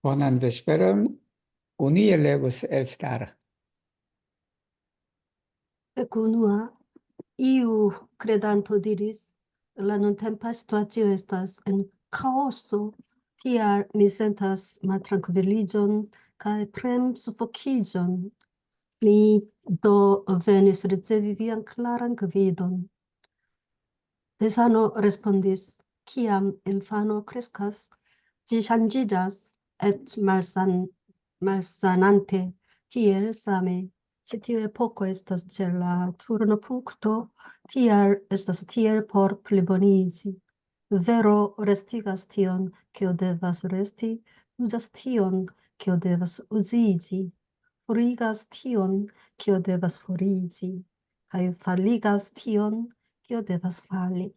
Buenas vesperas, unielevos estar. Kunua, iu credanto diris, la nuntempa situatio estas en kaoso, tial mi sentas maltrankviliĝon kaj prem-sufokiĝon. Mi do venis ricevi vian klaran gvidon. Desano respondis, kiam infano kreskas, ĝi ŝanĝiĝas et malsanante, tiel same. Ĉi tiu epoko estas ĉe la turnopunkto, tial estas tiel por pliboniĝi. Vero restigas tion, kio devas resti, uzas tion, kio devas uziĝi, forigas tion, kio devas foriĝi, kaj faligas tion, kio devas fali.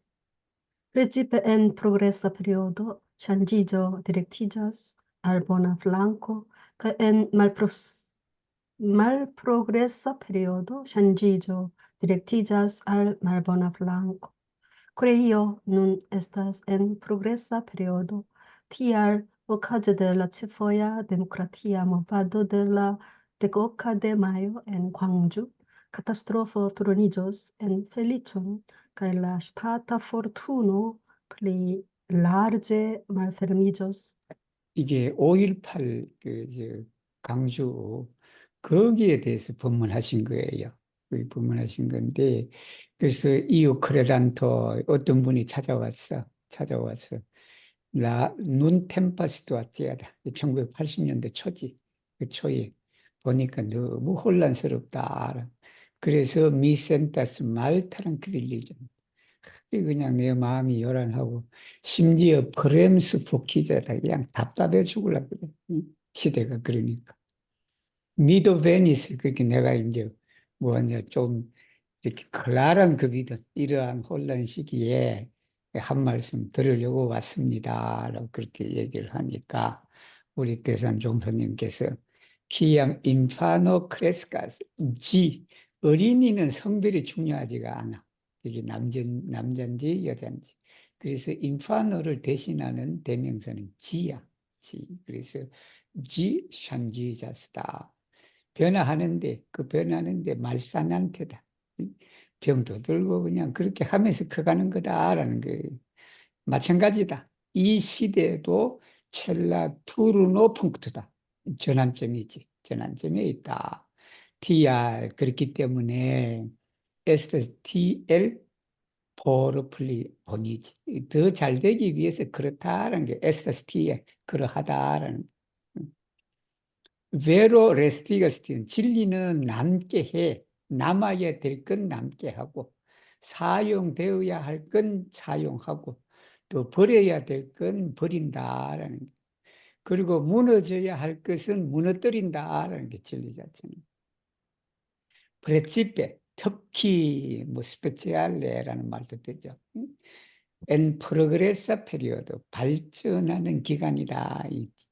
Precipe en progresa periodo, ŝanĝiĝo direktiĝas al bona flanko, kaj en malprogresa periodo, ŝanĝiĝo direktiĝas al malbona flanko. Koreio nun estas en progresa periodo, tial okaze de la ĉefoja demokratia movado de la 10 de majo en Gwangju, katastrofo turniĝos en feliĉon, kaj la ŝtata fortuno pli larĝe malfermiĝos. 이게 5.18 강주 거기에 대해서 법문하신 거예요. 법문하신 건데, 그래서 이웃 크레단토 어떤 분이 찾아와서 눈템파스도 왔지야다. 1980년대 초지, 그 초에 보니까 너무 혼란스럽다. 그래서 미센타스 말타랑크릴리좀 그냥 내 마음이 요란하고 심지어 브렘스 포키자다 그냥 답답해 죽으려고 그래. 시대가 그러니까. 미도 베니스 그렇게 내가 이제 뭐냐 좀 이렇게 클라란 급이든 이러한 혼란 시기에 한 말씀 들으려고 왔습니다라고 그렇게 얘기를 하니까 우리 대산 종사님께서 키암 인파노 크레스카스 지 어린이는 성별이 중요하지가 않아. 이게 남자인지 여자인지. 그래서 인파노를 대신하는 대명사는 지야. 지. 그래서 지 샨지자스다. 변화하는데 그 변하는데 말산한테다. 병도 들고 그냥 그렇게 하면서 커가는 거다라는 거예요. 마찬가지다. 이 시대도 첼라 투르노 펑크트다. 전환점이지. 전환점에 있다. TR 그렇기 때문에 STL 포르플리 본이지. 더 잘 되기 위해서 그렇다라는 게 STL 그러하다라는 베로 레스티가스틴 진리는 남게 해. 남아야 될 건 남게 하고 사용되어야 할 건 사용하고 또 버려야 될 건 버린다라는 게. 그리고 무너져야 할 것은 무너뜨린다라는 게 진리 자체는. 프레치페 특히 뭐 스페ци알레라는 말도 되죠. 엔 프로그레사 페리오드 발전하는 기간이다.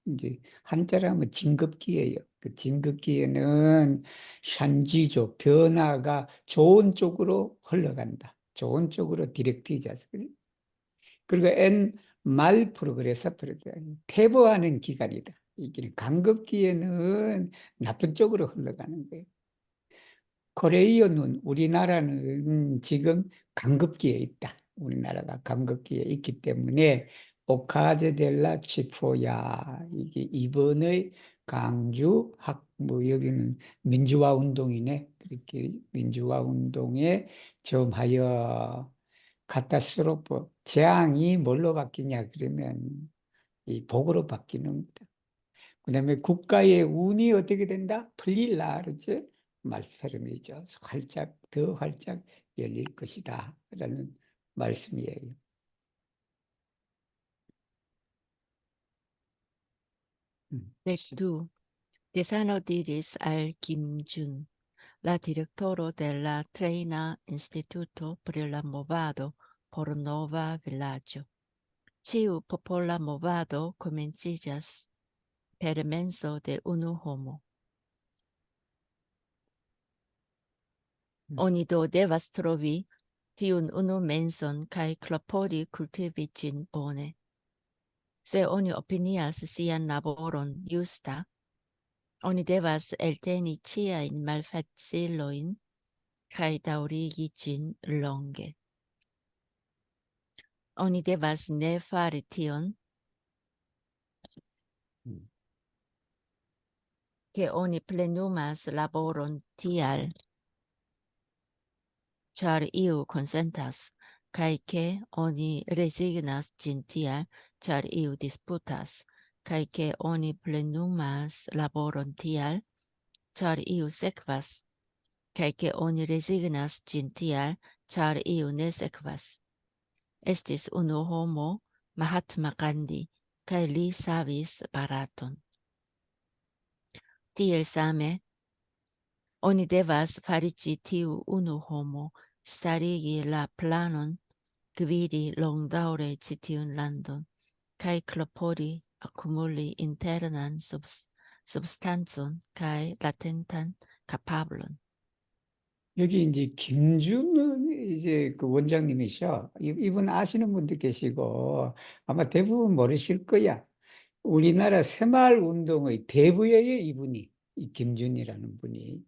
이제 한자로 하면 진급기예요. 그 진급기에는 샨지조 변화가 좋은 쪽으로 흘러간다. 좋은 쪽으로 디렉티자스. 그리고 엔 말 프로그레사 페리오드 퇴보하는 기간이다. 이게 강급기에는 나쁜 쪽으로 흘러가는 거예요. 코레이어는 우리나라는 지금 강급기에 있다. 우리나라가 강급기에 있기 때문에 오카제 델라 치포야 이게 이번의 강주 뭐 여기는 민주화 운동이네. 그렇게 민주화 운동에 점하여 카타스트로프 재앙이 뭘로 바뀌냐 그러면 이 복으로 바뀌는 거다. 그다음에 국가의 운이 어떻게 된다? 풀릴라 그러지? 말페르미죠. 더 활짝 열릴 것이다. 라는 말씀이에요. Lectu. Desano diris al Kim Jun, la directoro de la Treina Instituto pri la movado por nova villaggio. Ciu popola movado komenciĝas per menso de unu homo. Oni do devas trovi tiun unu menson kaj klopodi kultivi ĝin bone. se oni opinias sian laboron justa, oni devas elteni ciain malfaciloin kaj daŭrigi ĝin longe. Oni devas ne fari tion, ke oni plenumas laboron tial, ĉar iu konsentas, kaj ke oni resignas ĝin tial, ĉar iu disputas, kaj ke oni plenumas laboron tial, ĉar iu sekvas, kaj ke oni resignas ĝin tial, ĉar iu ne sekvas. Estis unu homo, Mahatma Gandhi, kaj li savis Baraton. Tiel same, oni devas fariĝi tiu unu homo, starigi la planon, gvidi longdaŭre ĉi tiun landon, kaj klopodi akumuli internan substancon kaj latentan kapablon. 여기 이제 김준은 이제 그 원장님이셔. 이분 아시는 분도 계시고 아마 대부분 모르실 거야. 우리나라 새마을 운동의 대부예요, 이분이. 이 김준이라는 분이.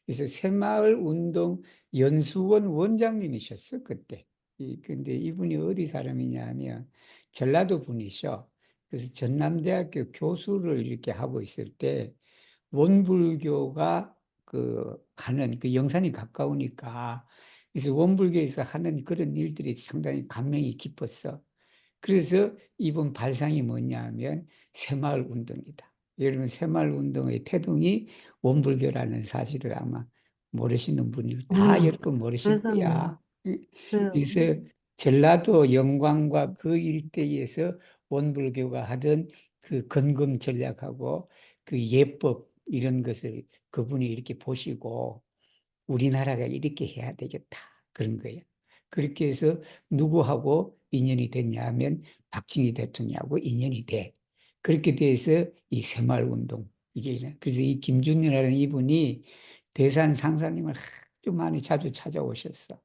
그래서 새마을 운동 연수원 원장님이셨어, 그때. 근데 이분이 어디 사람이냐 하면 전라도 분이셔. 그래서 전남대학교 교수를 이렇게 하고 있을 때 원불교가 가는 그 영산이 가까우니까 그래서 원불교에서 하는 그런 일들이 상당히 감명이 깊었어. 그래서 이번 발상이 뭐냐 하면 새마을 운동이다. 여러분 새마을 운동의 태동이 원불교라는 사실을 아마 모르시는 분이 다 여러분 모르실 세상에. 거야. 네. 그래서 전라도 영광과 그 일대에서 원불교가 하던 그 건금 전략하고 그 예법 이런 것을 그분이 이렇게 보시고 우리나라가 이렇게 해야 되겠다. 그런 거예요. 그렇게 해서 누구하고 인연이 됐냐 하면 박정희 대통령하고 인연이 돼. 그렇게 돼서 이 새마을운동, 이게, 그래서 이 김준이라는 이분이 대산 상사님을 아주 많이 자주 찾아왔었어.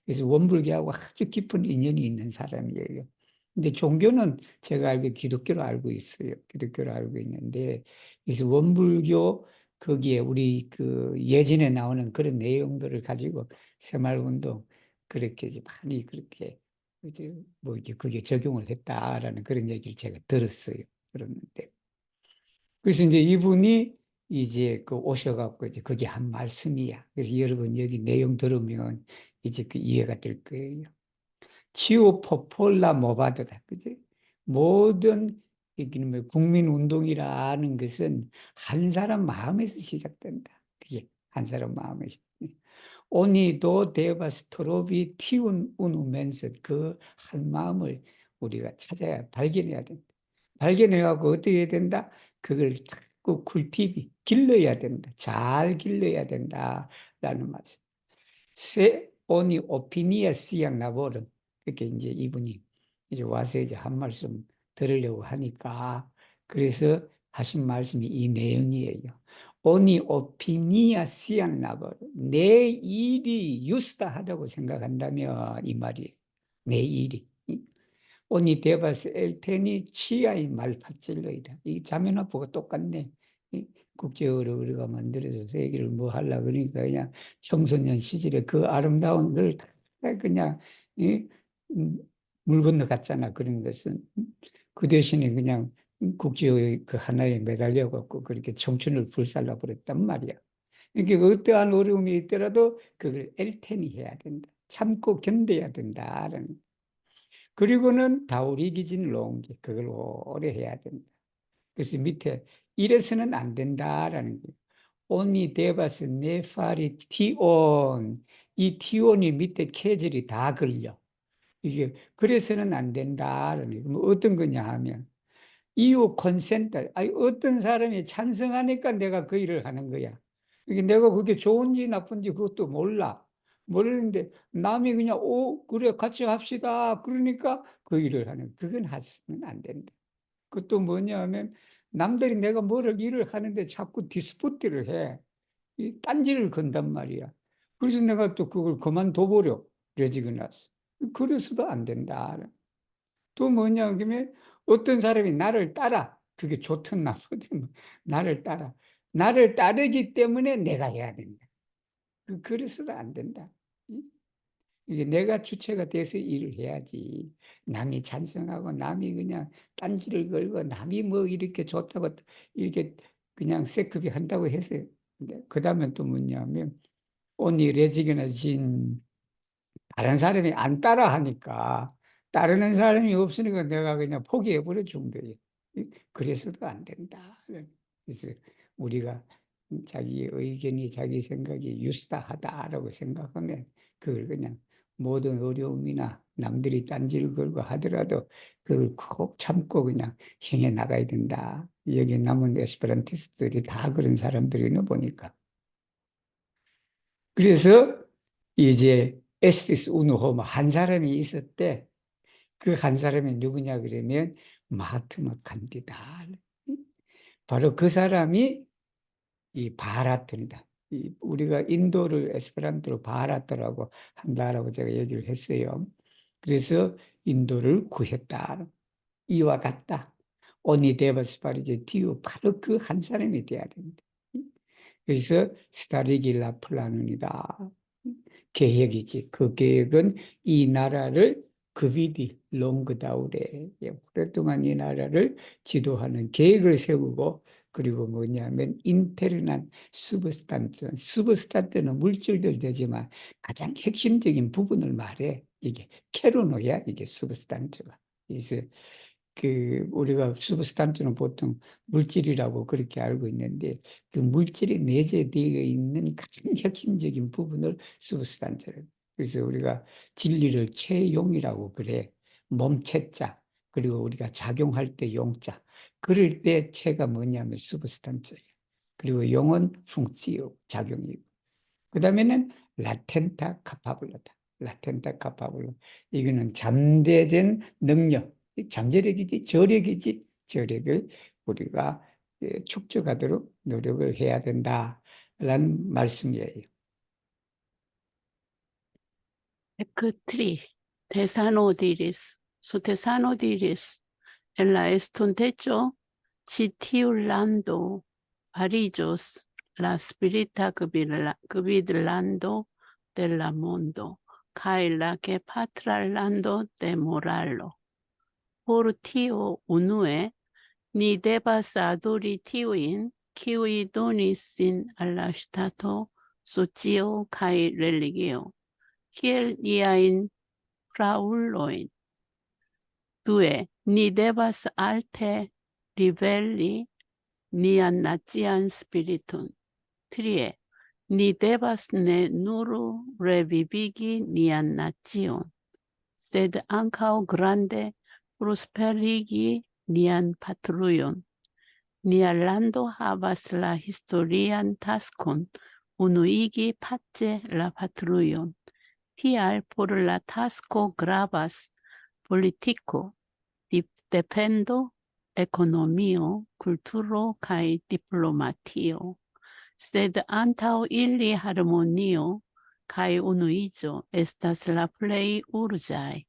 그래서 원불교하고 아주 깊은 인연이 있는 사람이에요. 근데 종교는 제가 알기로 기독교로 알고 있어요. 기독교로 알고 있는데, 그래서 원불교 거기에 우리 그 예전에 나오는 그런 내용들을 가지고 새마을운동 그렇게 이제 많이 그렇게 이제 뭐 이제 그게 적용을 했다라는 그런 얘기를 제가 들었어요. 들었는데 그래서 이제 이분이 이제 그 오셔갖고 이제 그게 한 말씀이야. 그래서 여러분 여기 내용 들으면 이제 그 이해가 될 거예요. 치오 포폴라 모바드다. 그지? 모든 국민운동이라는 것은 한 사람 마음에서 시작된다. 그게 한 사람 마음에서. 오니도 데바스토로비 티운 우누면서 그 한 마음을 우리가 찾아야 발견해야 된다. 발견해갖고 어떻게 해야 된다? 그걸 자꾸 쿨티비 길러야 된다. 잘 길러야 된다라는 말씀. 세 오니 오피니아 시양 나보른 그렇게 이제 이분이 이제 와서 이제 한 말씀 들으려고 하니까 그래서 하신 말씀이 이 내용이에요. 오니 오피니아 시양 나보른 내 일이 유스타하다고 생각한다면 이 말이에요. 내 일이. 오니 데바스 엘테니 치아이 말파찔러이다. 이 자매나보고 똑같네. 국제어로 우리가 만들어서 세계를 뭐 하려 그러니까 그냥 청소년 시절에 그 아름다운 걸 다 그냥 이, 물 건너 갔잖아. 그런 것은 그 대신에 그냥 국제의 그 하나에 매달려 갖고 그렇게 청춘을 불살라 버렸단 말이야. 이게 어떠한 어려움이 있더라도 그걸 엘테니 해야 된다. 참고 견뎌야 된다라는. 그리고는 다우리기진 롱기 그걸 오래 해야 된다. 그래서 밑에 이래서는 안 된다라는 거예요. 온니 데바스 네파리 티온 이 티온이 밑에 캐절이 다 걸려. 이게 그래서는 안 된다라는 거예요. 뭐 어떤 거냐 하면 이유 콘센트 아니 어떤 사람이 찬성하니까 내가 그 일을 하는 거야. 이게 내가 그게 좋은지 나쁜지 그것도 몰라. 모르는데 남이 그냥 오 그래 같이 합시다. 그러니까 그 일을 하는 그건 하시면 안 된다. 그것도 뭐냐 하면 남들이 내가 뭐를 일을 하는데 자꾸 디스푸트를 해. 이 딴지를 건단 말이야. 그래서 내가 또 그걸 그만둬버려. 레지고 나서. 그래서도 안 된다. 또 뭐냐 그러면 어떤 사람이 나를 따라. 그게 좋든 나쁘든 나를 따라. 나를 따르기 때문에 내가 해야 된다. 그래서는 안 된다. 이게 내가 주체가 돼서 일을 해야지. 남이 찬성하고 남이 그냥 딴지를 걸고 남이 뭐 이렇게 좋다고 이렇게 그냥 세크비 한다고 해서 그 다음에 또 뭐냐면 only resignation 다른 사람이 안 따라 하니까 따르는 사람이 없으니까 내가 그냥 포기해 버려 준 거예요. 그래서도 안 된다. 그래서 우리가 자기 의견이 자기 생각이 유스타하다라고 생각하면 그걸 그냥 모든 어려움이나 남들이 딴지를 걸고 하더라도 그걸 꼭 참고 그냥 행해 나가야 된다. 여기 남은 에스페란티스트들이 다 그런 사람들이나 보니까. 그래서 이제 에스티스 우누호모 한 사람이 있었대. 그 한 사람이 누구냐 그러면 마하트마 간디다. 바로 그 사람이 이 바라톤이다. 우리가 인도를 에스페란토로 바라토라고 한다라고 제가 얘기를 했어요. 그래서 인도를 구했다. 이와 같다. 오니 데바스 파리제 디오 바로 그 한 사람이 돼야 된다. 그래서 스타리길라 플라눈이다. 계획이지. 그 계획은 이 나라를 그비디 롱그다우레 오랫동안 이 나라를 지도하는 계획을 세우고 그리고 뭐냐면 인테르난 수브스탄트는 물질들 되지만 가장 핵심적인 부분을 말해. 이게 케로노야 이게 수브스탄트가. 그래서 우리가 수브스탄트는 보통 물질이라고 그렇게 알고 있는데 그 물질이 내재되어 있는 가장 핵심적인 부분을 수브스탄트라고. 그래서 우리가 진리를 체용이라고 그래. 몸체자 그리고 우리가 작용할 때 용자. 그럴 때 체가 뭐냐면 수브스탄트예요. 그리고 용은 funk치요 작용이고. 그 다음에는 라텐타 카파블라다. 라텐타 카파블라. 이거는 잠재된 능력. 잠재력이지, 저력이지, 저력을 우리가 축적하도록 노력을 해야 된다라는 말씀이에요. Ecco 3. Tesanodiris. Su Tesanodiris, en la estontecho, citiulando, parijos, la spirita gvidlando de la mondo, cae la que patralando de moralo. Por tio unue, ni debas aduri tiuin, kiui donis sin alla stato, socio cae religio. Kiel iajn fraŭlojn. Due, ni devas alte riveli nian nacian spiriton. Trie, ni devas ne nur revivigi nian nacion, sed ankaŭ grande prosperigi nian patrujon. Nia lando havas la historian taskon unuigi pace la patrujon. Tial por la tasko gravas politiko, defendo, ekonomio, kulturo kaj diplomatio. Sed antaŭ ili harmonio kaj unuiĝo estas la plej urĝaj.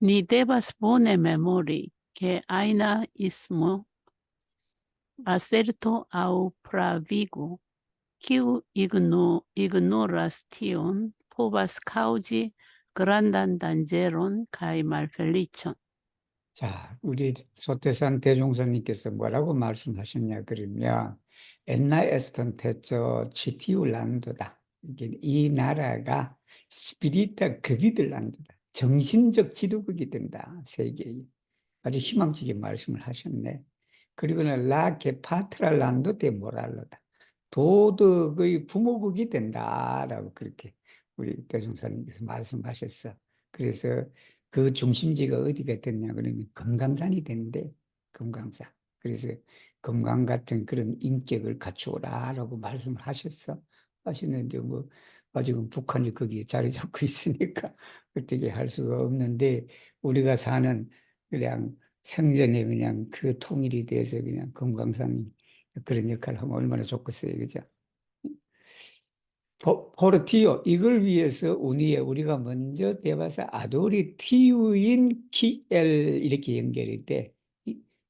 Ni devas bone memori, ke ajna ismo, aserto aŭ pravigo, kiu ignoras tion, povas kaŭzi grandan danĝeron kaj malfeliĉon. 자, 우리 소태산 대종사님께서 뭐라고 말씀하셨냐 그러면 엔나 에스턴테처 치티울란드다. 이게 이 나라가 스피리타 그비들란드다. 정신적 지도국이 된다. 세계에. 아주 희망적인 말씀을 하셨네. 그리고는 라게 파트랄란도 데 모랄로다. 도덕의 부모국이 된다라고 그렇게 우리 대종사님께서 말씀하셨어. 그래서 그 중심지가 어디가 됐냐 그러면 금강산이 된대. 금강산. 그래서 금강 같은 그런 인격을 갖추어라라고 말씀을 하셨어. 하시는데 뭐 아직은 북한이 거기에 자리 잡고 있으니까 어떻게 할 수가 없는데 우리가 사는 그냥 생전에 그냥 그 통일이 돼서 그냥 금강산이 그런 역할을 하면 얼마나 좋겠어요. 그죠? 포르티오 이걸 위해서 우리가 먼저 대봐서 아도리티우인 키엘 이렇게 연결이 돼.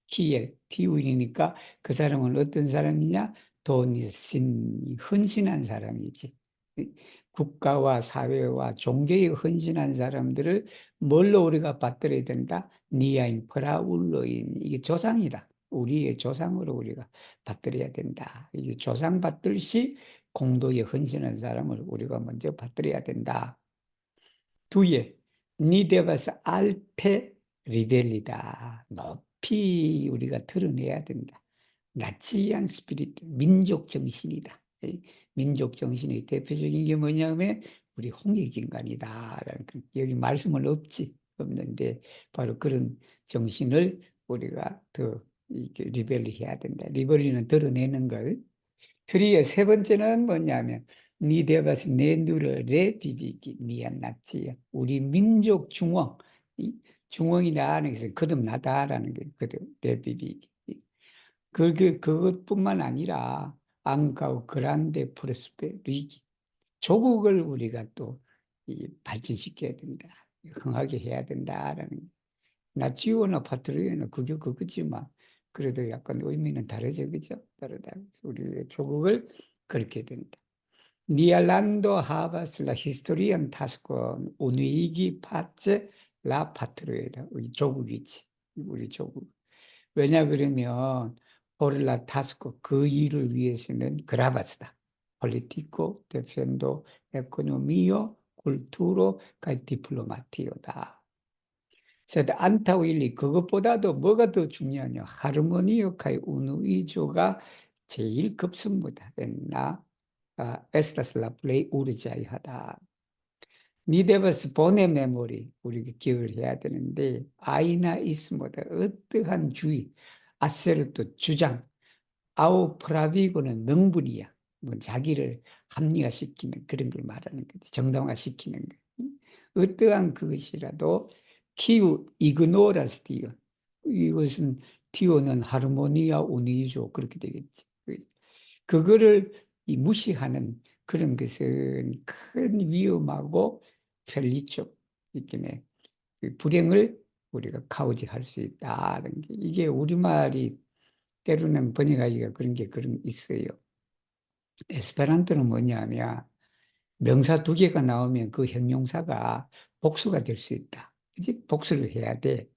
키엘, 티우이니까 그 사람은 어떤 사람이냐? 헌신한 사람이지. 국가와 사회와 종교에 헌신한 사람들을 뭘로 우리가 받들어야 된다? 니아인, 프라울로인, 이게 조상이다. 우리의 조상으로 우리가 받들어야 된다. 이게 조상 받들시 공도에 헌신한 사람을 우리가 먼저 받들어야 된다. 두에 니데바스 알페 리델리다. 높이 우리가 드러내야 된다. 나치안 스피릿, 민족 정신이다. 민족 정신의 대표적인 게 뭐냐면 우리 홍익인간이다라는 여기 말씀은 없는데 바로 그런 정신을 우리가 더 이렇게 리벨리해야 된다. 리벨리는 드러내는 걸. 트리의 세 번째는 뭐냐면 니데바스 네누르레 비비기 니안나치야. 우리 민족 중흥, 중흥이라는 것은 거듭나다라는 게 거듭 비비기. 그것뿐만 아니라 앙카우 그란데 프로스페리기 조국을 우리가 또 발전시켜야 된다. 흥하게 해야 된다라는. 나치오나 파트리오나 그게 그거지만 그래도 약간 의미는 다르죠, 그죠? 다르다. 우리의 조국을 그렇게 된다. 니알란도 하바슬라 히스토리안 타스코 오누이기 파체 라 파트리오다. 우리 조국이지. 우리 조국. 왜냐 그러면 포를라 타스코 그 일을 위해서는 그라바스다. 폴리티코, 데펜도, 에코노미오, 쿨투로, 가 디플로마티오다. 안타윌리 그것보다도 뭐가 더 중요하냐? 하르모니오 카이 우누이조가 제일 급습니다. 나 에스타슬라 플레이 우르자이하다. 니데버스 본의 메모리 우리가 기억을 해야 되는데 아이나 이스모다 어떠한 주의 아세르토 주장 아우 프라비고는 명분이야. 뭐 자기를 합리화시키는 그런 걸 말하는 거지. 정당화시키는 거. 어떠한 그것이라도 키우 이그노라스 티오. 이것은 티오는 하르모니아 우니조 그렇게 되겠지. 그거를 무시하는 그런 것은 큰 위험하고 편리적 있겠네. 불행을 우리가 카우지할 수 있다는 게 이게 우리말이 때로는 번역하기가 그런 게 있어요. 에스페란토는 뭐냐면 명사 두 개가 나오면 그 형용사가 복수가 될 수 있다. 그지? 복수를 해야 돼.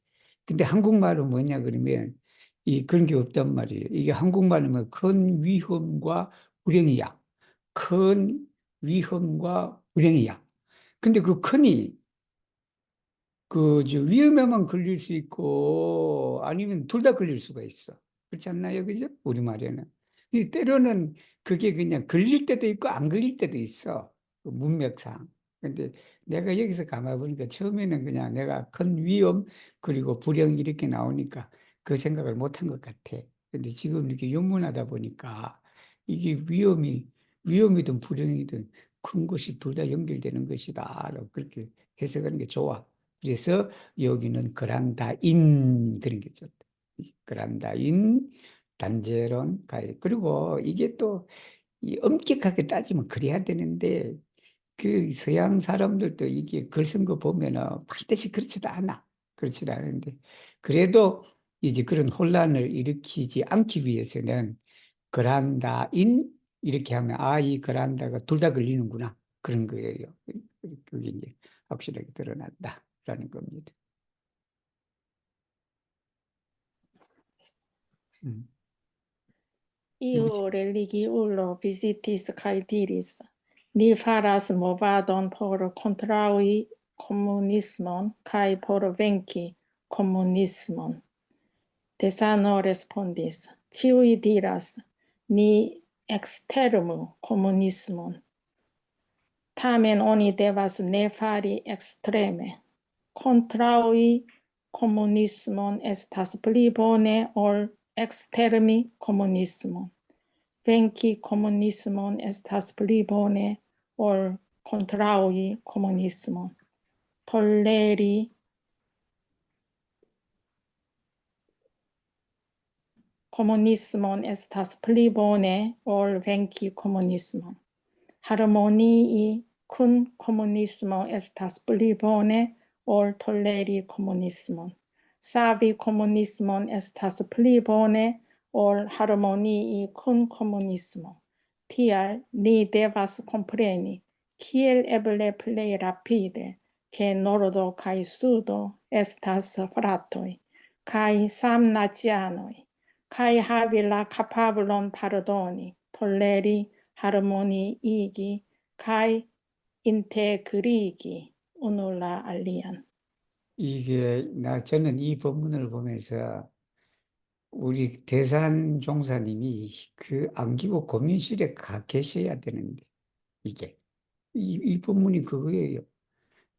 근데 한국말은 뭐냐 그러면 그런 게 없단 말이에요. 이게 한국말은 뭐 큰 위험과 불행이야. 큰 위험과 불행이야. 근데 그 큰이 위험에만 걸릴 수 있고 아니면 둘 다 걸릴 수가 있어. 그렇지 않나요? 그죠? 우리말에는. 때로는 그게 그냥 걸릴 때도 있고 안 걸릴 때도 있어. 그 문맥상. 근데 내가 여기서 가만 보니까 처음에는 그냥 내가 큰 위험 그리고 불행 이렇게 나오니까 그 생각을 못 한 것 같아. 근데 지금 이렇게 연문하다 보니까 이게 위험이든 불행이든 큰 것이 둘 다 연결되는 것이다. 그렇게 해석하는 게 좋아. 그래서 여기는 그란다인 그런 게 좋다. 그란다인 단제론 가이. 그리고 이게 또 엄격하게 따지면 그래야 되는데 그 서양 사람들도 이게 글 쓴 거 보면은 반드시 그렇지도 않아. 그렇지도 않은데 그래도 이제 그런 혼란을 일으키지 않기 위해서는 그란다인 이렇게 하면 이 그란다가 둘 다 걸리는구나 그런 거예요. 그게 이제 확실하게 드러난다라는 겁니다. Io religi ullo visitis cae diris, ni faras movadon por contraui communismon cae por venci communismon. Tesano respondis, ciui diras, ni extermu communismon. Tamen oni devas ne fari extreme. Contraui communismon estas pli bone ol extermi communismon. Venci communismon estas pli bone ol contraui communismon. Toleri communismon estas pli bone ol venci communismon. Harmonii kun communismo estas pli bone ol toleri communismon. savi communismon estas pli bone ol harmonii kun komunismo. Tial ni devas kompreni, kiel eble plej rapide, ke nordo kaj sudo estas fratoj kaj samnacianoj, kaj havi la kapablon pardoni, toleri, harmoniigi kaj integrigi unu la alian. 저는 이 본문을 보면서 우리 대산 종사님이 그 안기부 고민실에 계셔야 되는데, 이 본문이 그거예요.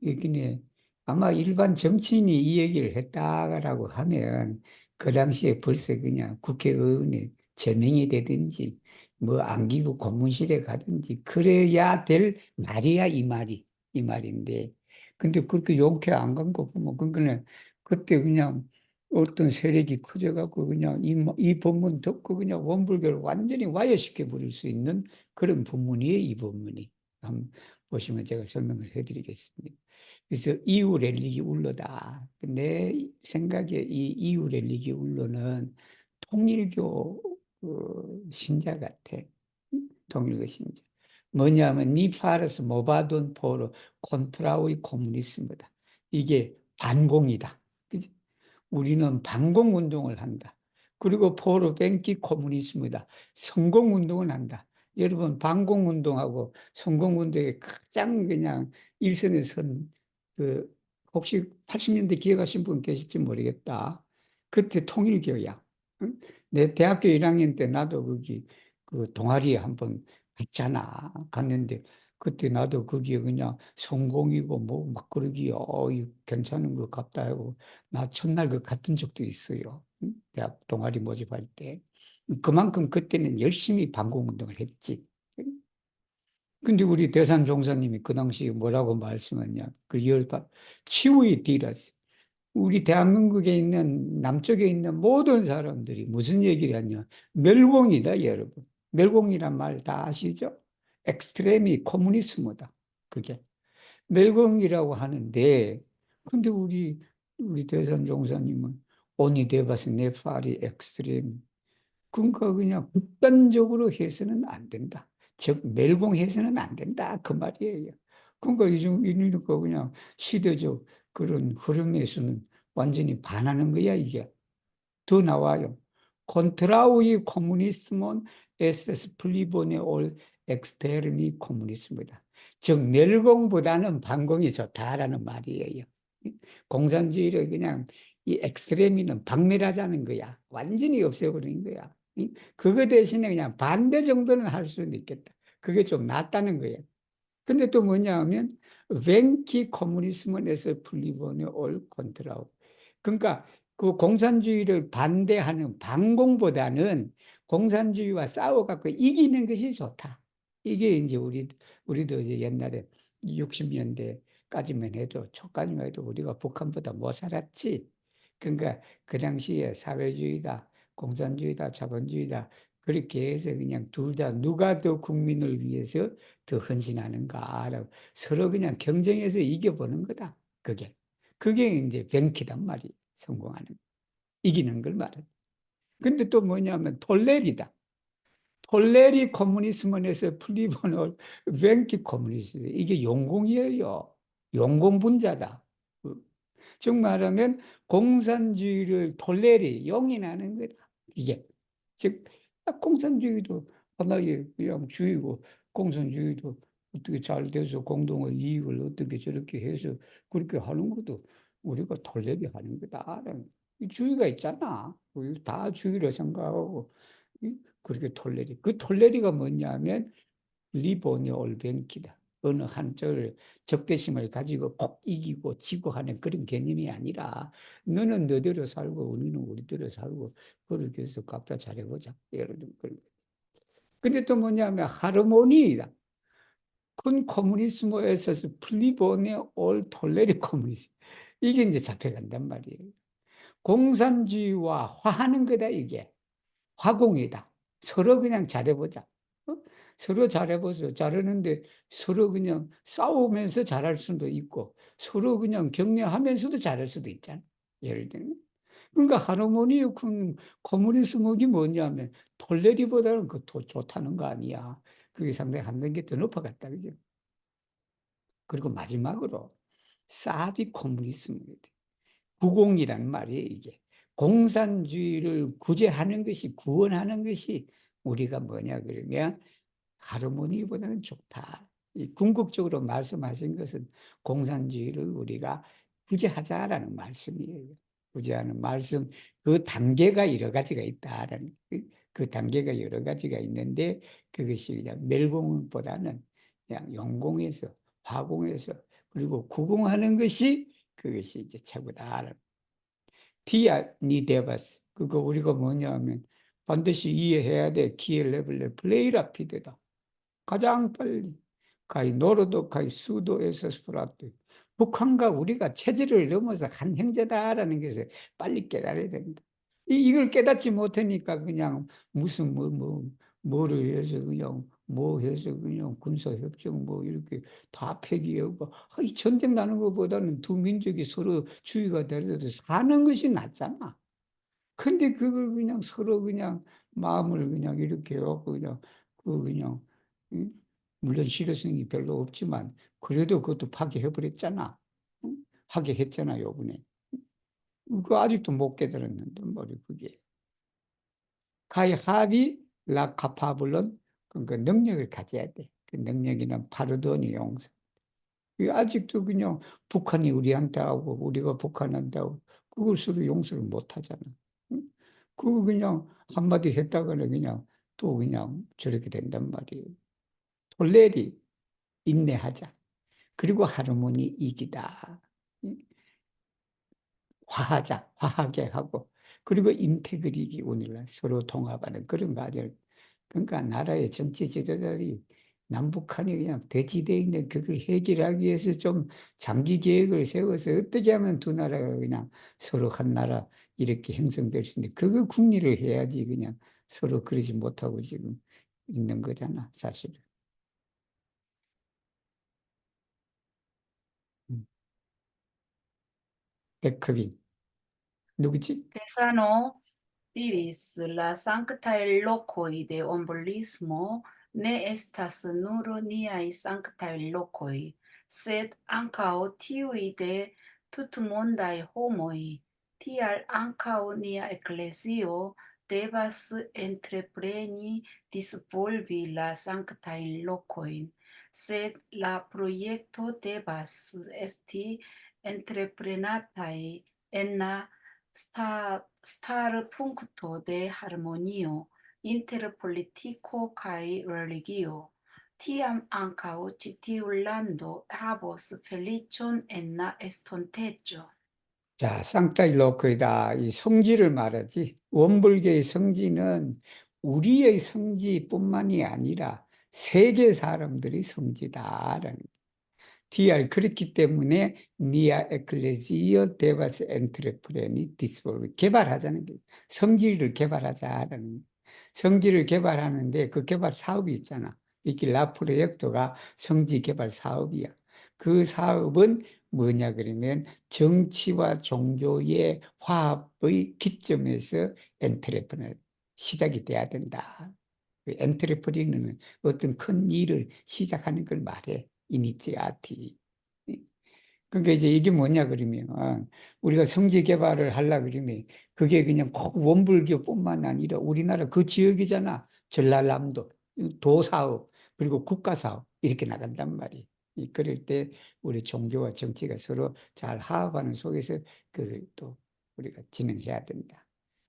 여기는 아마 일반 정치인이 이 얘기를 했다라고 하면 그 당시에 벌써 그냥 국회의원에 제명이 되든지 뭐 안기부 고문실에 가든지 그래야 될 말이야, 이 말인데. 근데 그렇게 용케 안 간 거 보면 그거는 그때 그냥 어떤 세력이 커져갖고 그냥 이 본문 듣고 그냥 원불교를 완전히 와해시켜 버릴 수 있는 그런 본문이에요, 이 본문이. 한번 보시면 제가 설명을 해드리겠습니다. 그래서 이유 렐리기 울러다. 내 생각에 이 이유 렐리기 울러는 통일교 신자 같아. 통일교 신자. 뭐냐면 니 파르스 모바돈 포로 콘트라우이 코무니스모다. 이게 반공이다. 그치? 우리는 반공운동을 한다. 그리고 포로 뱅키 코무니스모다. 성공운동을 한다. 여러분 반공운동하고 성공운동에 가장 그냥 일선에 선 혹시 80년대 기억하신 분 계실지 모르겠다. 그때 통일교야. 응? 내 대학교 1학년 때 나도 거기 그 동아리에 한번 갔잖아. 갔는데 그때 나도 거기에 그냥 성공이고 뭐 막 그러기요. 괜찮은 것 같다 하고 나 첫날 그 갔던 적도 있어요. 응? 대학 동아리 모집할 때. 그만큼 그때는 열심히 반공운동을 했지. 근데 우리 대산 종사님이 그 당시에 뭐라고 말씀했냐. 그 열반, 치우의 디라스. 우리 대한민국에 있는, 남쪽에 있는 모든 사람들이 무슨 얘기를 하냐. 멸공이다, 여러분. 멸공이란 말 다 아시죠? 엑스트레미 코무니스모다. 그게. 멸공이라고 하는데, 근데 우리 대산 종사님은 오니 데바스 네파리 엑스트레미. 그러니까 그냥 극단적으로 해서는 안 된다. 즉 멸공해서는 안 된다 그 말이에요. 그러니까 이러니까 그냥 시대적 그런 흐름에서는 완전히 반하는 거야 이게. 더 나와요. 콘트라우이 코무니스몬 에스테스 플리보네 올 엑스테르니 코무니스입니다. 즉 멸공보다는 반공이 좋다라는 말이에요. 공산주의를 그냥 이 엑스트레미는 박멸하자는 거야. 완전히 없애버리는 거야. 그거 대신에 그냥 반대 정도는 할 수는 있겠다. 그게 좀 낫다는 거예요. 근데 또 뭐냐 하면 벤키 코무니스몬에서 풀리보네 올 콘트라우. 그러니까 그 공산주의를 반대하는 반공보다는 공산주의와 싸워갖고 이기는 것이 좋다. 이게 이제 우리도 이제 옛날에 60년대까지만 해도 초까지만 해도 우리가 북한보다 못 살았지. 그러니까 그 당시에 사회주의다, 공산주의다, 자본주의다 그렇게 해서 그냥 둘 다 누가 더 국민을 위해서 더 헌신하는가라고 서로 그냥 경쟁해서 이겨보는 거다. 그게 이제 병키단 말이 성공하는 이기는 걸 말해. 근데 또 뭐냐면 톨레리다. 톨레리 코무니스몬에서 플리보놀 벤키 코무니스트. 이게 용공이에요. 용공분자다. 즉 말하면 공산주의를 톨레리 용인하는 거다. 이게 즉 공산주의도 하나의 그냥 주의고 공산주의도 어떻게 잘 돼서 공동의 이익을 어떻게 저렇게 해서 그렇게 하는 것도 우리가 톨레리 하는 거다라는 주의가 있잖아. 다 주의를 생각하고 그렇게 톨레리. 그 톨레리가 뭐냐면 리보니 올뱅키다. 어느 한쪽을 적대심을 가지고 꼭 이기고 지고 하는 그런 개념이 아니라 너는 너대로 살고 우리는 우리대로 살고 그렇게 해서 각자 잘해보자. 예를 들면. 근데 또 뭐냐면 하르모니이다. 큰 코무니스모에서 플리보네 올 톨레리 코무니스모. 이게 이제 잡혀간단 말이에요. 공산주의와 화하는 거다 이게. 화공이다. 서로 그냥 잘해보자. 서로 잘해보죠. 잘하는데 서로 그냥 싸우면서 잘할 수도 있고 서로 그냥 격려하면서도 잘할 수도 있잖아. 예를 들면. 그러니까 하르모니의 코무니스목이 뭐냐면 톨레리보다는 그 더 좋다는 거 아니야. 그게 상당히 한 단계 더 높아갔다. 그죠? 그리고 마지막으로 사비 코무니스입니다. 구공이라는 말이에요, 이게. 공산주의를 구제하는 것이, 구원하는 것이 우리가 뭐냐, 그러면 하르모니보다는 좋다. 이 궁극적으로 말씀하신 것은 공산주의를 우리가 구제하자라는 말씀이에요. 구제하는 말씀, 그 단계가 여러 가지가 있다라는, 그 단계가 여러 가지가 있는데 그것이 그냥 멸공보다는 그냥 용공에서, 화공에서, 그리고 구공하는 것이 그것이 이제 최고다. 디아 니데바스. 그거 우리가 뭐냐면 반드시 이해해야 돼. 키에 레벨레 플레이라피드다. 가장 빨리 가히 노르도 가히 수도에서 스프라트. 북한과 우리가 체제를 넘어서 한 형제다라는 것을 빨리 깨달아야 된다. 이걸 깨닫지 못하니까 그냥 무슨 뭐를 해서 그냥 뭐 해서 그냥 군사협정 뭐 이렇게 다 폐기하고 이 전쟁 나는 것보다는 두 민족이 서로 주의가 돼서 사는 것이 낫잖아. 근데 그걸 그냥 서로 그냥 마음을 그냥 이렇게 해갖고 그냥 그냥 응? 물론 실효성이 별로 없지만 그래도 그것도 파괴해버렸잖아. 응? 파괴했잖아 요번에. 그 아직도 못 깨달았는데 머리 그게. 가히 합이 라 카파블론 그 능력을 가져야 돼. 그 능력이는 파르도니 용서. 아직도 그냥 북한이 우리한테 하고 우리가 북한한테 하고 그걸 서로 용서를 못 하잖아. 응? 그거 그냥 한마디 했다가는 그냥 또 그냥 저렇게 된단 말이에요. 톨레리 인내하자. 그리고 하르모니 이기다. 응? 화하자. 화하게 하고. 그리고 인테그리기 오늘날 서로 통합하는 그런 과정. 그러니까 나라의 정치 지도자들이 남북한이 그냥 대치되어 있는 그걸 해결하기 위해서 좀 장기 계획을 세워서 어떻게 하면 두 나라가 그냥 서로 한 나라 이렇게 형성될 수 있는데 그거 궁리를 해야지 그냥 서로 그러지 못하고 지금 있는 거잖아, 사실은. 음. 백커빈 누구지? Tesano diris la sanctae locoi de ombulismo ne estas nur niai sanctae locoi, sed ancao tiui de tutmondae homoi. Tial ancao nia ecclesio devas entrepreni disvolvi la sanctae locoin, sed la proiecto devas esti entreprenatai en la star puncto de harmonio inter politico kai religio. Tiam ancao ci tiu lando havos felicion en la estonteggio. 자, 상타일로크이다. 이 성지를 말하지. 원불교의 성지는 우리의 성지뿐만이 아니라 세계 사람들의 성지다라는 DR 그렇기 때문에 니아 에클레지어 데바스 엔트레프레니 디스볼브 개발하자는 게 성질을 개발하자라는 성질을 개발하는데 그 개발 사업이 있잖아. 이게 라프로젝트가 성지 개발 사업이야. 그 사업은 뭐냐 그러면 정치와 종교의 화합의 기점에서 엔트레프레 시작이 돼야 된다. 엔트레프리는 어떤 큰 일을 시작하는 걸 말해. 이니치아티. 그러니까 이제 이게 뭐냐 그러면 우리가 성지 개발을 하려 그러면 그게 그냥 꼭 원불교뿐만 아니라 우리나라 그 지역이잖아. 전라남도 도사업 그리고 국가사업 이렇게 나간단 말이에요. 그럴 때 우리 종교와 정치가 서로 잘 화합하는 속에서 그걸 또 우리가 진행해야 된다.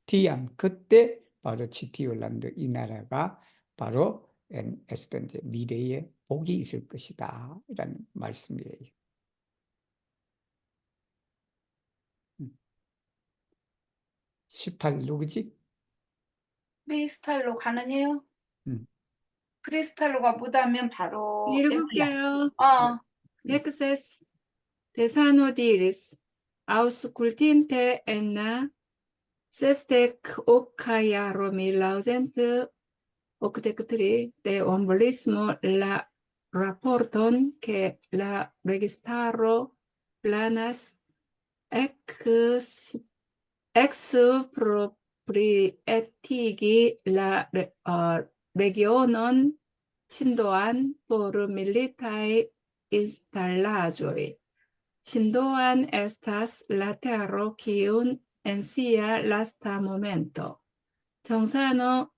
디암 그때 바로 치티올란드 이 나라가 바로 에스턴제 미래에 복이 있을 것이다 이라는 말씀이에요. 18 누구지? 크리스탈로 가능해요? 음. 크리스탈로가 못하면 바로 읽을게요. 넥세스 Tesanodiris, auscultinte enna, sestec ocayaromi lausent octectri de ombulismo la rapporton que la registaro planas exproprietigi la regionon Sindoan por militae installaĵoj. Sindoan estas la tero kiun en sia lasta momento Johnsano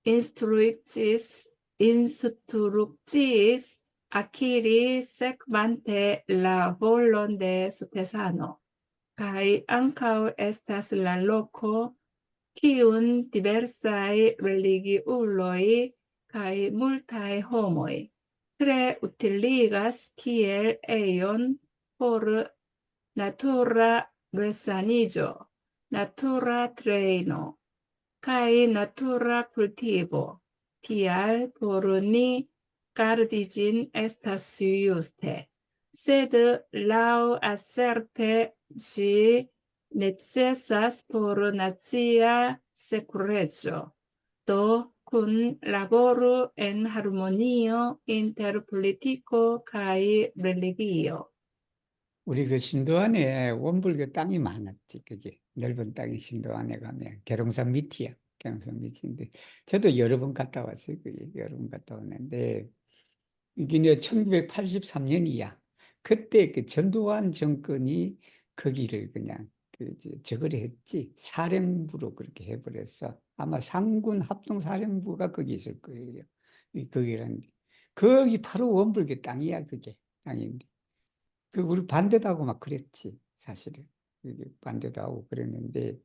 instrukciis akiri sekvante la volon de sukcesano, kaj ankaŭ estas la loko kiun diversaj religiuloj kaj multaj homoj tre utiligas kiel ejon por natura resaniĝo, natura trejno kaj natura kultivo. Tial por ni gardi ĝin estas juste, sed laŭ aserte ĝi necesas por nacia sekureco. Do kun laboro en harmonio inter politiko kaj religio. 우리 그 신도안에 원불교 땅이 많았지. 그게 넓은 땅이 신도안에 가면 계룡산 밑이야. 계룡산 밑인데 저도 여러 번 갔다 왔어요. 그게 여러 번 갔다 왔는데 이게 이제 1983년이야. 그때 그 전두환 정권이 거기를 그냥 저걸 했지. 사령부로 그렇게 해버렸어. 아마 상군 합동사령부가 거기 있을 거예요. 거기라는데 거기 바로 원불교 땅이야. 그게 땅인데. 우리 반대도 하고 막 그랬지, 사실은. 반대도 하고 그랬는데,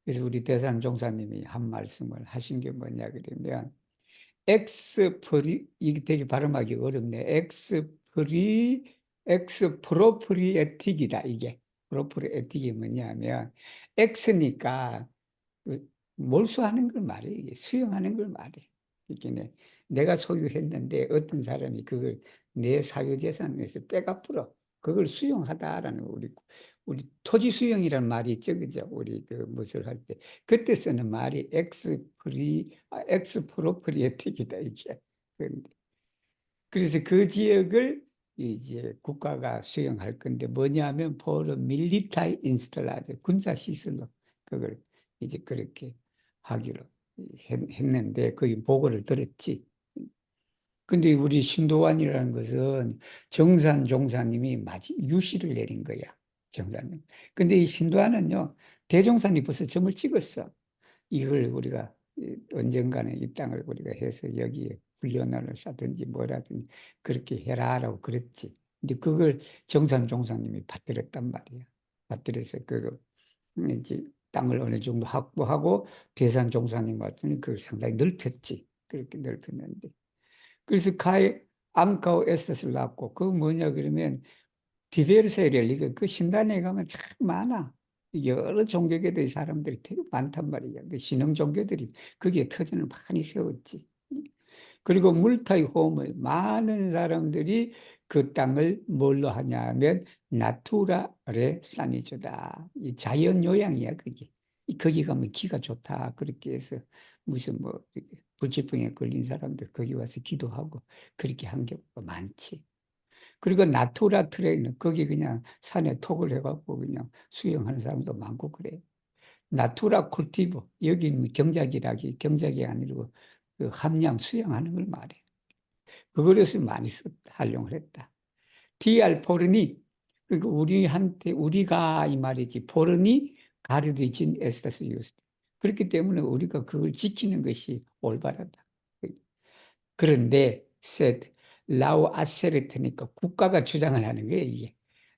그래서 우리 대산 종사님이 한 말씀을 하신 게 뭐냐, 그러면, 이게 되게 발음하기 어렵네. 엑스프로프리에틱이다, 이게. 프로프리에틱이 뭐냐면, 엑스니까, 몰수하는 걸 말해, 이게. 수용하는 걸 말해. 이게 내가 소유했는데, 어떤 사람이 그걸 내 사유재산에서 빼갚으러 그걸 수용하다라는 우리 토지 수용이라는 말이 있죠, 그죠? 우리 그 무엇을 할 때 그때 쓰는 말이 엑스프로프리에틱이다 이게. 그래서 그 지역을 이제 국가가 수용할 건데 뭐냐면 포르 밀리타이 인스탈라죠, 군사 시설로 그걸 이제 그렇게 하기로 했는데 거기 보고를 들었지. 근데 우리 신도안이라는 것은 정산 종사님이 유시를 내린 거야. 정사님. 근데 이 신도안은요, 대종사님이 벌써 점을 찍었어. 이걸 우리가 언젠가는 이 땅을 우리가 해서 여기에 훈련을 쌓든지 뭐라든지 그렇게 해라라고 그랬지. 근데 그걸 정산 종사님이 받들었단 말이야. 받들어서 그거 이제 땅을 어느 정도 확보하고 대산 종사님 같은 그걸 상당히 넓혔지. 그렇게 넓혔는데. 그래서 앙카오 에스를 낳고 그 뭐냐 그러면 디베르세 렐리가 그 신단에 가면 참 많아. 여러 종교계들의 사람들이 되게 많단 말이야. 그 신흥 종교들이 거기에 터전을 많이 세웠지. 그리고 물타이 홈의 많은 사람들이 그 땅을 뭘로 하냐면 나투라 레사니조다. 이 자연 요양이야 그게. 거기 가면 기가 좋다. 그렇게 해서 무슨 뭐 불치병에 걸린 사람들 거기 와서 기도하고 그렇게 한 경우가 많지. 그리고 나투라 트레이너 거기 그냥 산에 톡을 해갖고 그냥 수영하는 사람도 많고 그래. 나투라 쿨티브 여기는 경작이 아니고 그 함량 수영하는 걸 말해. 그거에서 많이 활용을 했다. DR 포르니 그러니까 우리가 이 말이지 포르니 가르디진 에스타스 유스. 그렇기 때문에 우리가 그걸 지키는 것이 올바르다. 그런데 라우 아세르트니까 국가가 주장을 하는 거예요, 이게.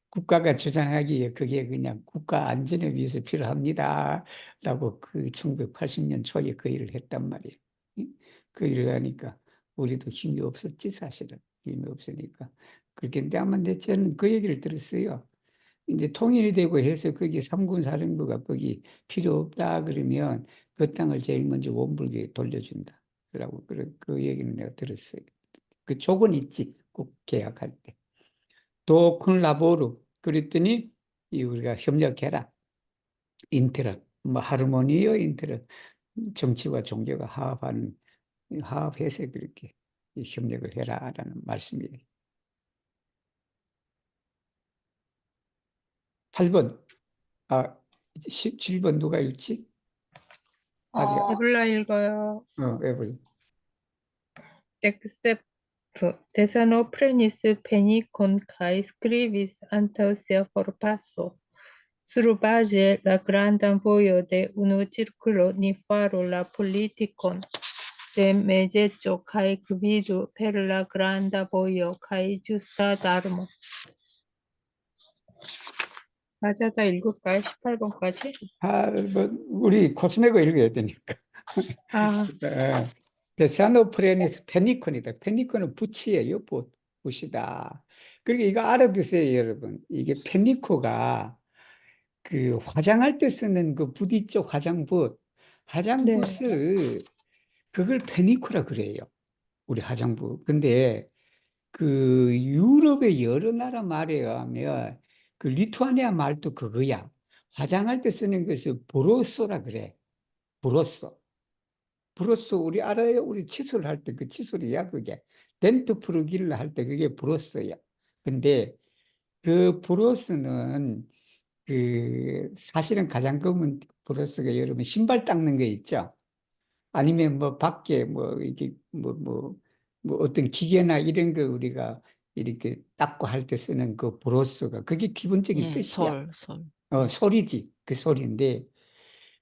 국가가 주장하기에 그게 그냥 국가 안전에 위해서 필요합니다. 라고 그 1980년 초에 그 일을 했단 말이에요. 그 일을 하니까 우리도 힘이 없었지, 사실은. 힘이 없으니까. 그렇게 했는데 아마 저는 그 얘기를 들었어요. 이제 통일이 되고 해서 거기 삼군 사령부가 거기 필요 없다 그러면 그 땅을 제일 먼저 원불교에 돌려준다. 라고 그 얘기는 내가 들었어요. 그 조건이 있지, 꼭 계약할 때. 도쿤 라보르 그랬더니 우리가 협력해라. 하르모니어 정치와 종교가 화합해서 그렇게 협력을 해라라는 말씀이에요. 8번. 17번 누가 읽지? 아직, 에블라 읽어요. 에블. Except Thesanoprenis penicon kai scribis antaŭ sia forpaso. Surbaĝe la grandan vojo de unu cirkulo ni faru la politikon de mezeco kaj gvidu per la granda vojo kaj ĝusta darmo. 맞아, 다 읽을까요? 18번까지? 뭐 우리 코스메고 읽어야 되니까. 아, 데사노프레니스 페니콘이다. 페니콘은 붓이에요. 붓이다. 그러니까 이거 알아두세요, 여러분. 이게 페니코가 그 화장할 때 쓰는 그 붓 있죠, 화장붓. 화장붓을 그걸 페니코라 그래요. 우리 화장붓. 근데 그 유럽의 여러 나라 말에 의하면 그 리투아니아 말도 그거야. 화장할 때 쓰는 것을 브로소라 그래. 브로소. 브로스 우리 알아요? 우리 칫솔 할 때 그 칫솔이야 그게. 덴트 프루길라 할 때 그게 브로스야. 근데 그 브로스는 그 사실은 가장 검은 브로스가 여러분 신발 닦는 거 있죠? 아니면 뭐 밖에 뭐 이게 뭐 어떤 기계나 이런 걸 우리가 이렇게 닦고 할 때 쓰는 그 브로스가 그게 기본적인 예, 뜻이야. 솔. 소리지. 그 소리인데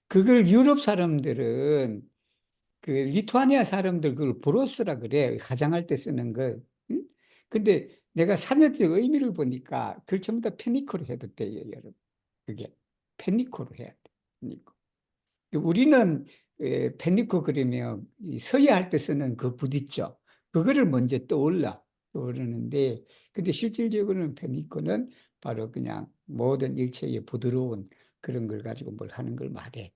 그걸 유럽 사람들은 그 리투아니아 사람들 그걸 브로스라 그래. 화장할 때 쓰는 걸. 응? 근데 내가 사전적 의미를 보니까 그걸 전부 다 페니코로 해도 돼요, 여러분. 그게 페니코로 해야 돼. 페니코. 우리는 페니코 그러면 이 서예할 때 쓰는 그 붓 있죠. 그거를 먼저 떠오르는데, 근데 실질적으로는 페니코는 바로 그냥 모든 일체의 부드러운 그런 걸 가지고 뭘 하는 걸 말해.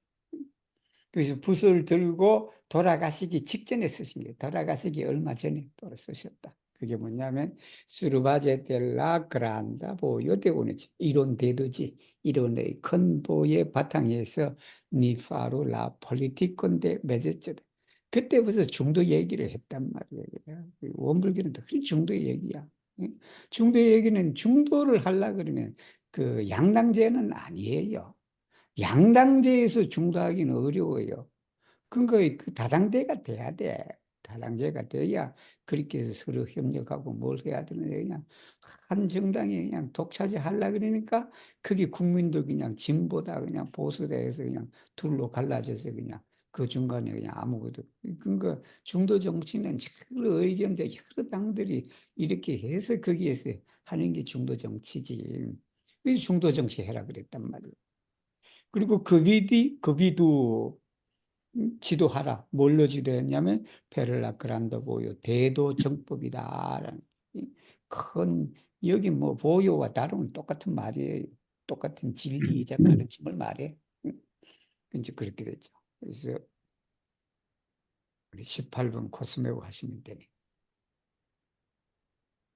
그래서 붓을 들고 돌아가시기 직전에 쓰십니다. 돌아가시기 얼마 전에 또 쓰셨다. 그게 뭐냐면 수르바제 델라 그란다 보요 데오네지 이론 대도지 이론의 큰 도의 바탕에서 니파로 라 폴리티콘데 메제쩌다. 그때부터 중도 얘기를 했단 말이에요. 원불교는 늘 중도 얘기야. 중도 얘기는 중도를 하려 그러면 그 양당제는 아니에요. 양당제에서 중도하기는 어려워요. 그러니까 그 다당제가 돼야 돼. 다당제가 돼야 그렇게 해서 서로 협력하고 뭘 해야 되는데 그냥 한 정당이 그냥 독차지 하려고 그러니까 그게 국민들 그냥 진보다 그냥 보수다 해서 그냥 둘로 갈라져서 그냥 그 중간에 그냥 아무것도. 그러니까 중도 정치는 여러 의견들, 여러 당들이 이렇게 해서 거기에서 하는 게 중도 정치지. 그래서 중도 정치 해라 그랬단 말이에요. 그리고 거기도 지도하라. 뭘로 지도했냐면 베를라 그란다 보요 대도 정법이다라는 큰 여기 뭐 보요와 다름은 똑같은 말이에요. 똑같은 진리이자 가르침을 말해. 이제 그렇게 되죠. 그래서 우리 18번 코스메고 하시면 되네.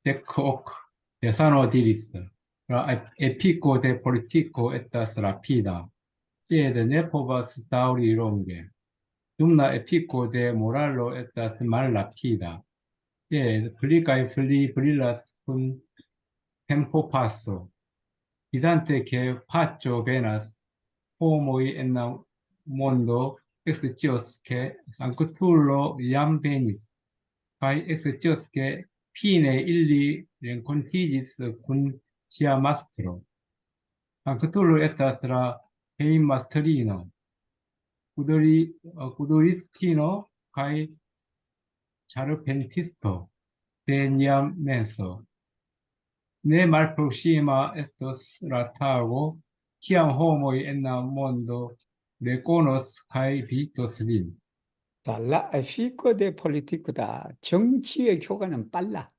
Hoc Thesano diris, epico de politico estas rapida, sed ne povas daŭri longe. Dum la epico de moralo estas malrapida, sed pli kaj pli brilas kun tempopasso. Vidante ke paco venas, homoj en la mondo ekscios ke sanktulo jam venis, kaj ekscios ke fine illi renkontiĝis kun sia mastro. Sanktulo estas la hejmastrino, kudristino kaj ĉarpentisto de nia menso. Ne malproksima estos la tago, kiam homoj en la mondo rekonos kaj vizitos lin. fico de politico다. 정치의 효과는 빨라.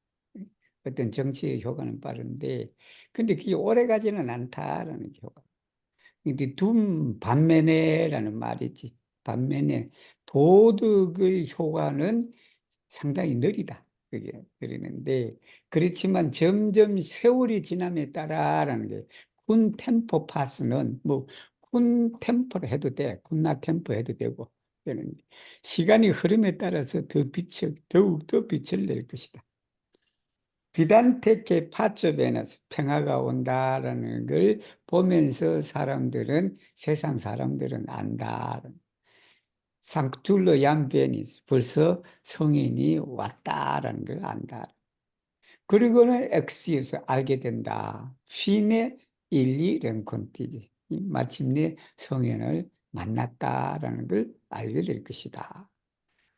어떤 정치의 효과는 빠른데, 근데 그게 오래 가지는 않다라는 효과. 근데 반면에라는 말이 있지. 반면에 도덕의 효과는 상당히 느리다. 그게 느리는데, 그렇지만 점점 세월이 지남에 따라라는 게, 군 템포 파스는 군 템포로 해도 돼. 군나 템포 해도 되고. 되는데, 시간이 흐름에 따라서 더욱 더 빛을 낼 것이다. 비단테케 파초베나스 평화가 온다라는 걸 보면서 세상 사람들은 안다. 상투르 얌베니스 벌써 성인이 왔다라는 걸 안다. 그리고는 엑시에서 알게 된다. 휘네 일리 renconti지. 마침내 성인을 만났다라는 걸 알게 될 것이다.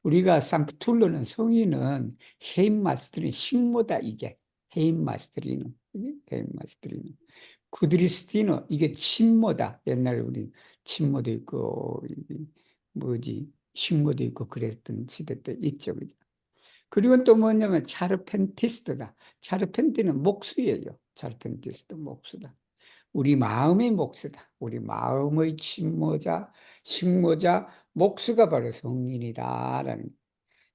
우리가 상투르는 성인은 헤임마스터린 식모다 이게 헤임마스터리는 헤임마스터리는 쿠드리스티노 이게 침모다. 옛날 우리 침모도 있고 뭐지 식모도 있고 그랬던 시대 때 있죠. 그죠? 그리고 또 뭐냐면 차르펜티스트다. 차르펜티는 목수예요. 차르펜티스트 목수다. 우리 마음의 목수다. 우리 마음의 침모자, 식모자, 목수가 바로 성인이다라는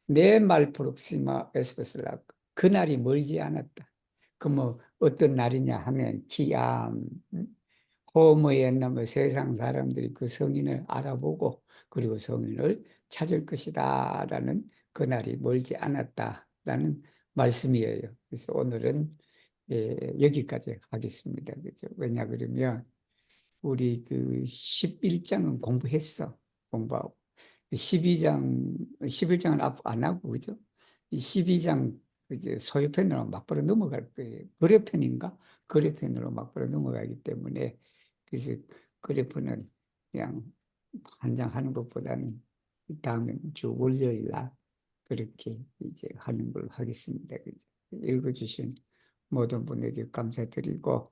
내 말 프록시마 에스토스라 그날이 멀지 않았다. 그 뭐 어떤 날이냐 하면 기암 호모의 옛날 세상 사람들이 그 성인을 알아보고 그리고 성인을 찾을 것이다라는 그날이 멀지 않았다라는 말씀이에요. 그래서 오늘은 여기까지 하겠습니다. 그죠? 왜냐 그러면 우리 그 11장은 공부했어. 공부하고 11장은 안 하고 그죠? 이 12장 이제 소유편으로 막바로 넘어갈 거예요. 거래편인가? 거래편으로 막바로 넘어가기 때문에 그래서 거래편은 그냥 한 장 하는 것보다는 다음에 주 월요일 날 그렇게 이제 하는 걸로 하겠습니다. 그죠? 읽어주신 모든 분에게 감사드리고